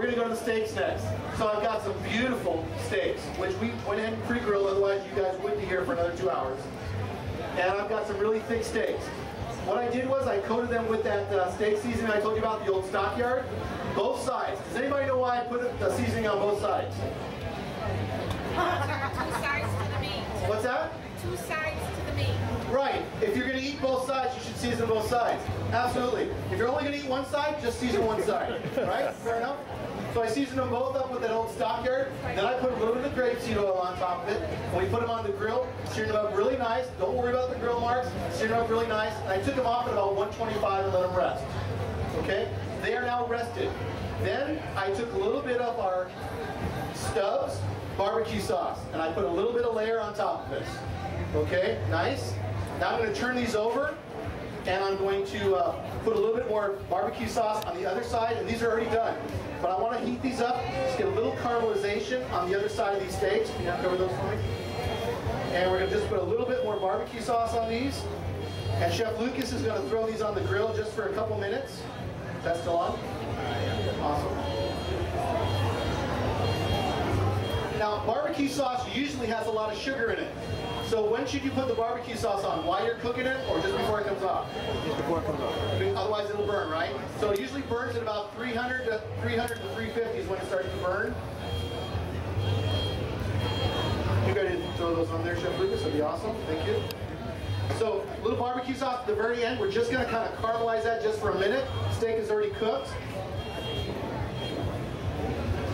we're going to go to the steaks next. So I've got some beautiful steaks, which we went ahead and pre-grilled, otherwise you guys wouldn't be here for another 2 hours. And I've got some really thick steaks. What I did was I coated them with that steak seasoning I told you about, the old Stockyard. Both sides. Does anybody know why I put the seasoning on both sides? 2 sides to the meat. What's that? 2 sides to the meat. Right. If you're going to eat both sides, you should season both sides. Absolutely. If you're only going to eat one side, just season one side. Right? Fair enough? So I seasoned them both up with that old Stockyard. Then I put a little bit of grapeseed oil on top of it. When we put them on the grill, seared them up really nice. Don't worry about the grill marks. Seared them up really nice. And I took them off at about 125 and let them rest. Okay? They are now rested. Then I took a little bit of our Stubbs barbecue sauce and I put a little bit of layer on top of this. Okay? Nice. Now I'm going to turn these over. And I'm going to put a little bit more barbecue sauce on the other side, and these are already done. But I want to heat these up, just get a little caramelization on the other side of these steaks. Can you cover those for me? And we're going to just put a little bit more barbecue sauce on these. And Chef Lucas is going to throw these on the grill just for a couple minutes. Is that still on? Awesome. Now, barbecue sauce usually has a lot of sugar in it. So when should you put the barbecue sauce on? While you're cooking it or just before it comes off? Just before it comes off. Otherwise it'll burn, right? So it usually burns at about 300 to 350 is when it starts to burn. You ready to throw those on there, Chef Lucas? That'd be awesome. Thank you. So a little barbecue sauce at the very end. We're just going to kind of caramelize that just for a minute. Steak is already cooked.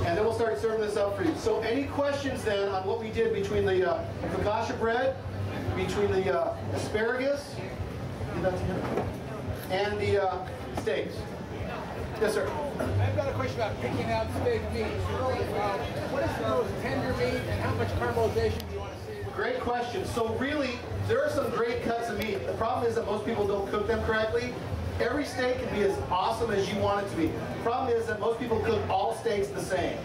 And then we'll start serving this up for you. So any questions then on what we did between the focaccia bread, between the asparagus, and the steaks? Yes, sir. I've got a question about picking out steak meat. What is the most tender meat and how much caramelization do you want to see? Great question. So really, there are some great cuts of meat. The problem is that most people don't cook them correctly. Every steak can be as awesome as you want it to be. The problem is that most people cook all steaks the same.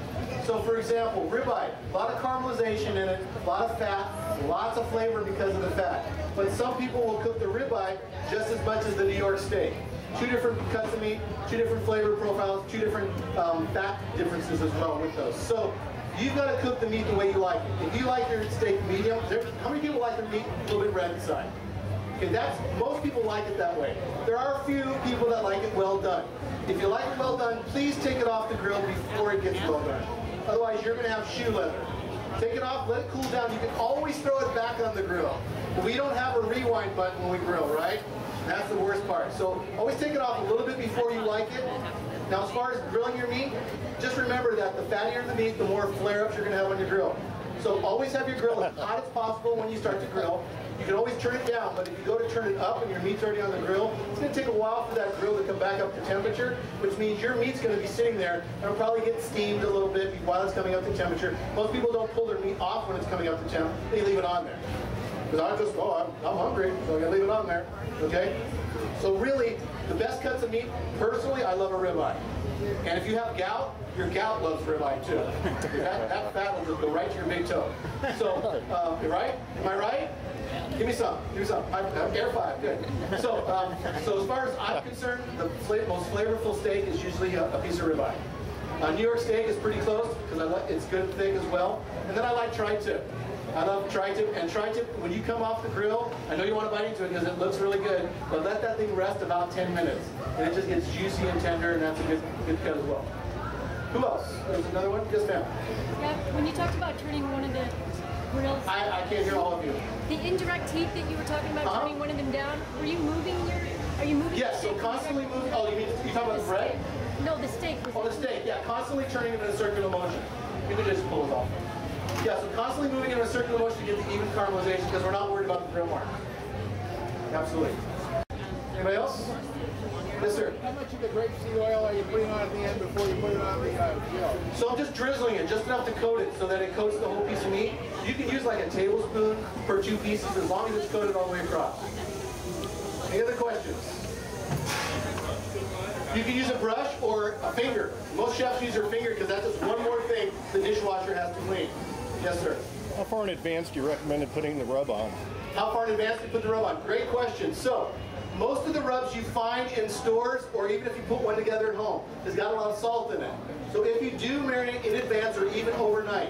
So for example, ribeye, a lot of caramelization in it, a lot of fat, lots of flavor because of the fat. But some people will cook the ribeye just as much as the New York steak. 2 different cuts of meat, 2 different flavor profiles, 2 different fat differences as well with those. So you've got to cook the meat the way you like it. If you like your steak medium, how many people like their meat a little bit red inside? Okay, most people like it that way. There are a few people that like it well done. If you like it well done, please take it off the grill before it gets well done. Otherwise, you're going to have shoe leather. Take it off, let it cool down. You can always throw it back on the grill. But we don't have a rewind button when we grill, right? That's the worst part. So always take it off a little bit before you like it. Now, as far as grilling your meat, just remember that the fattier the meat, the more flare-ups you're going to have on your grill. So always have your grill as hot as possible when you start to grill. You can always turn it down, but if you go to turn it up and your meat's already on the grill, it's going to take a while for that grill to come back up to temperature, which means your meat's going to be sitting there and it'll probably get steamed a little bit while it's coming up to temperature. Most people don't pull their meat off when it's coming up to temp, they leave it on there. Because I'm hungry, so I'm going to leave it on there, okay? So really, the best cuts of meat, personally, I love a ribeye. And if you have gout, your gout loves ribeye too. That fat will just go right to your big toe. So, right? Am I right? Give me some. Give me some. Air 5. Good. So, so as far as I'm concerned, the most flavorful steak is usually a piece of ribeye. New York steak is pretty close because it's good and thick as well. And then I like tri-tip. I love tri-tip, and tri-tip, when you come off the grill, I know you want to bite into it because it looks really good, but let that thing rest about 10 minutes. And it just gets juicy and tender, and that's a good cut as well. Who else? There's another one? Yes, ma'am. Yeah, when you talked about turning one of the grills. I can't hear all of you. The indirect heat that you were talking about, turning one of them down, are you moving Yes, so constantly moving, you talking about the bread? No, the steak. Oh, the steak, yeah, constantly turning it in a circular motion. You can just pull it off. Yeah, so constantly moving in a circular motion to get the even caramelization because we're not worried about the grill mark. Absolutely. Anybody else? Yes, sir. How much of the grapeseed oil are you putting on at the end before you put it on the grill? So I'm just drizzling it, just enough to coat it so that it coats the whole piece of meat. You can use like a tablespoon per 2 pieces as long as it's coated all the way across. Any other questions? You can use a brush or a finger. Most chefs use their finger because that's just one more thing the dishwasher has to clean. Yes, sir. How far in advance do you recommend putting the rub on? How far in advance do you put the rub on? Great question. So, most of the rubs you find in stores, or even if you put one together at home, has got a lot of salt in it. So if you do marinate in advance or even overnight,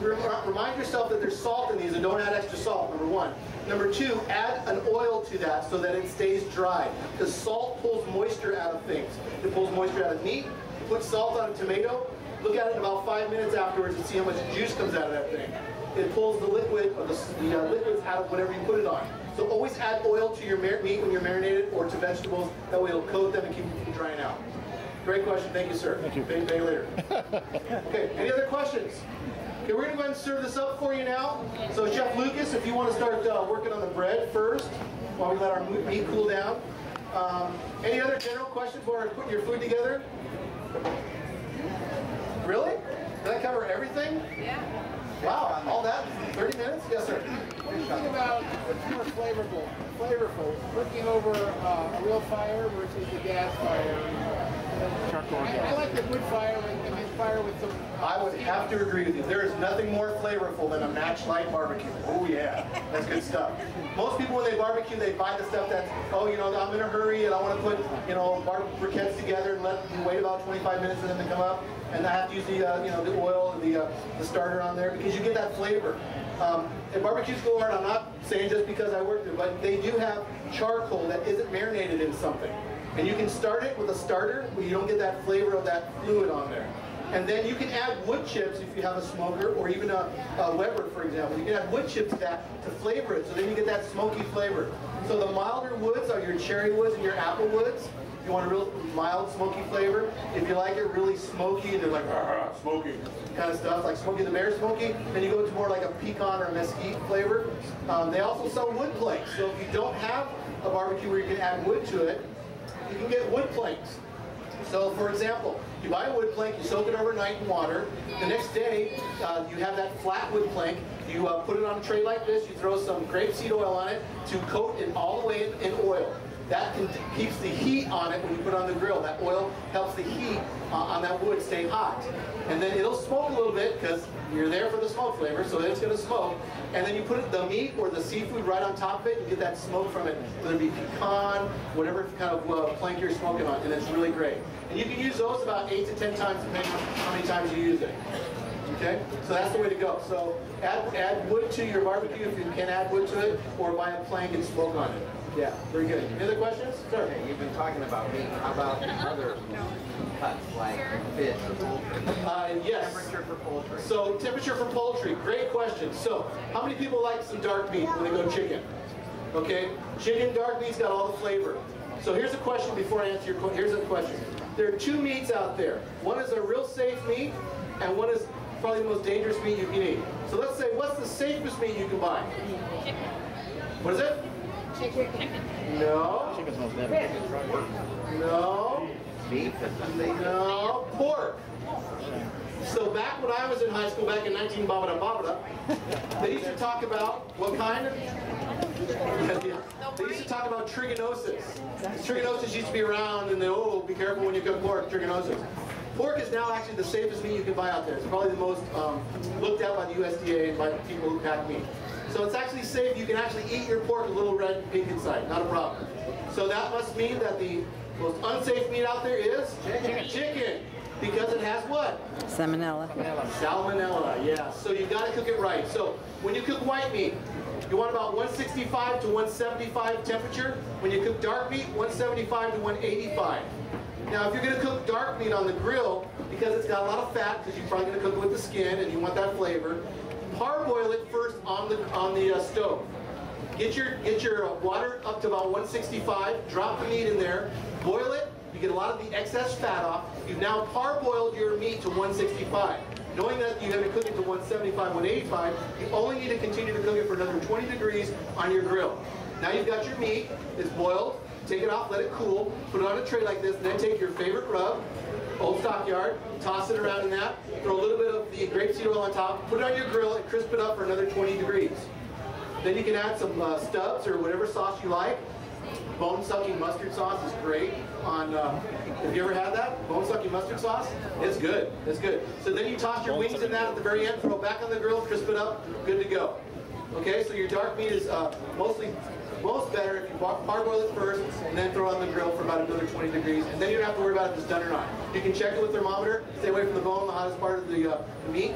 remind yourself that there's salt in these and don't add extra salt, number one. Number two, add an oil to that so that it stays dry. Because salt pulls moisture out of things. It pulls moisture out of meat. Put salt on a tomato. Look at it in about 5 minutes afterwards and see how much juice comes out of that thing. It pulls the liquid or the liquids out of whatever you put it on. So always add oil to your meat when you're marinated or to vegetables. That way it'll coat them and keep them from drying out. Great question. Thank you, sir. Thank you. Pay later. Okay, any other questions? Okay, we're going to go ahead and serve this up for you now. So Chef Lucas, if you want to start working on the bread first while we let our meat cool down. Any other general questions while we're putting your food together? Really? Did that cover everything? Yeah. Wow, all that in 30 minutes? Yes, sir. What do you think about what's more flavorful, cooking over a real fire versus the gas fire? I like the wood fire and fire with some... I would have to agree with you. There is nothing more flavorful than a match light barbecue. Oh yeah, that's good stuff. Most people when they barbecue, they buy the stuff that's, oh, you know, I'm in a hurry and I want to put, you know, briquettes together and let them wait about 25 minutes for them to come up. And I have to use the, you know, the oil and the starter on there because you get that flavor. And barbecues go hard. I'm not saying just because I work there, but they do have charcoal that isn't marinated in something. And you can start it with a starter where you don't get that flavor of that fluid on there. And then you can add wood chips if you have a smoker or even a Weber, for example. You can add wood chips to that to flavor it, so then you get that smoky flavor. So the milder woods are your cherry woods and your apple woods. If you want a real mild smoky flavor. If you like it really smoky, and they're like, smoky kind of stuff, like Smokey the Bear smoky, then you go to more like a pecan or mesquite flavor. They also sell wood planks. So if you don't have a barbecue where you can add wood to it, you can get wood planks. So for example, you buy a wood plank, you soak it overnight in water. The next day, you have that flat wood plank. You put it on a tray like this. You throw some grapeseed oil on it to coat it all the way in oil. That keeps the heat on it when you put it on the grill. That oil helps the heat on that wood stay hot. And then it'll smoke a little bit because you're there for the smoke flavor, so it's going to smoke. And then you put the meat or the seafood right on top of it, you get that smoke from it, whether it be pecan, whatever kind of plank you're smoking on, and it's really great. And you can use those about 8 to 10 times depending on how many times you use it. Okay, so that's the way to go. So add wood to your barbecue if you can add wood to it, or buy a plank and smoke on it. Yeah, very good. Any other questions? Sure. Okay, you've been talking about meat. How about other cuts like fish or poultry? Yes. Temperature for poultry. So temperature for poultry, great question. So how many people like some dark meat when they go chicken? Okay, chicken dark meat's got all the flavor. So here's a question before I answer your question. Here's a question. There are two meats out there. One is a real safe meat, and one is probably the most dangerous meat you can eat. So let's say, what's the safest meat you can buy? What is it? Chicken. No. Chicken smells better. No. Beef is the safest. No. Pork. So back when I was in high school, back in 19-babada-babada, they used to talk about what kind of? They used to talk about trichinosis. Trichinosis used to be around, and they, oh, be careful when you cook pork, trichinosis. Pork is now actually the safest meat you can buy out there. It's probably the most looked at by the USDA and by the people who pack meat. So it's actually safe. You can actually eat your pork a little red and pink inside, not a problem. So that must mean that the most unsafe meat out there is chicken. Because it has what? Salmonella. Salmonella, yeah. So you got to cook it right. So when you cook white meat, you want about 165 to 175 temperature. When you cook dark meat, 175 to 185. Now if you're going to cook dark meat on the grill, because it's got a lot of fat, because you're probably going to cook it with the skin and you want that flavor, parboil it first on the stove. Get your water up to about 165, drop the meat in there, boil it. You get a lot of the excess fat off. You've now parboiled your meat to 165. Knowing that you're going to cook it to 175, 185, you only need to continue to cook it for another 20 degrees on your grill. Now you've got your meat, it's boiled, take it off, let it cool, put it on a tray like this, and then take your favorite rub, Old Stockyard, toss it around in that, throw a little bit of the grapeseed oil on top, put it on your grill, and crisp it up for another 20 degrees. Then you can add some Stubbs or whatever sauce you like. Bone-sucking mustard sauce is great. Have you ever had that? Bone-sucking mustard sauce? It's good. It's good. So then you toss your wings in that at the very end, throw it back on the grill, crisp it up, good to go. Okay, so your dark meat is mostly Most better if you parboil it first and then throw it on the grill for about another 20 degrees, and then you don't have to worry about if it's done or not. You can check it with thermometer, stay away from the bone, the hottest part of the meat,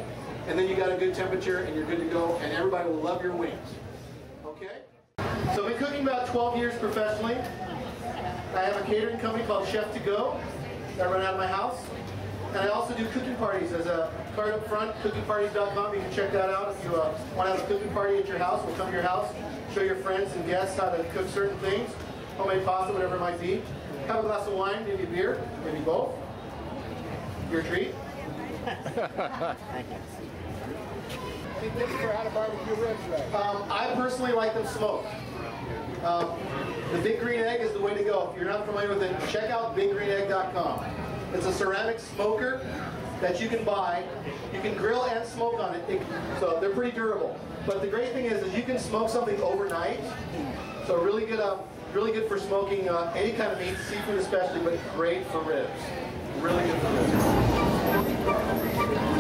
and then you got a good temperature and you're good to go, and everybody will love your wings. Okay? So I've been cooking about 12 years professionally. I have a catering company called Chef To Go that I run out of my house. And I also do cooking parties. There's a card up front, cookingparties.com. You can check that out if you want to have a cooking party at your house. We'll come to your house, show your friends and guests how to cook certain things, homemade pasta, whatever it might be. Have a glass of wine, maybe a beer, maybe both. Your treat. Any tips for how to barbecue ribs right? I personally like them smoked. The Big Green Egg is the way to go. If you're not familiar with it, check out biggreenegg.com. It's a ceramic smoker that you can buy. You can grill and smoke on it, so they're pretty durable. But the great thing is you can smoke something overnight. So really good for smoking any kind of meat, seafood especially, but great for ribs. Really good for ribs.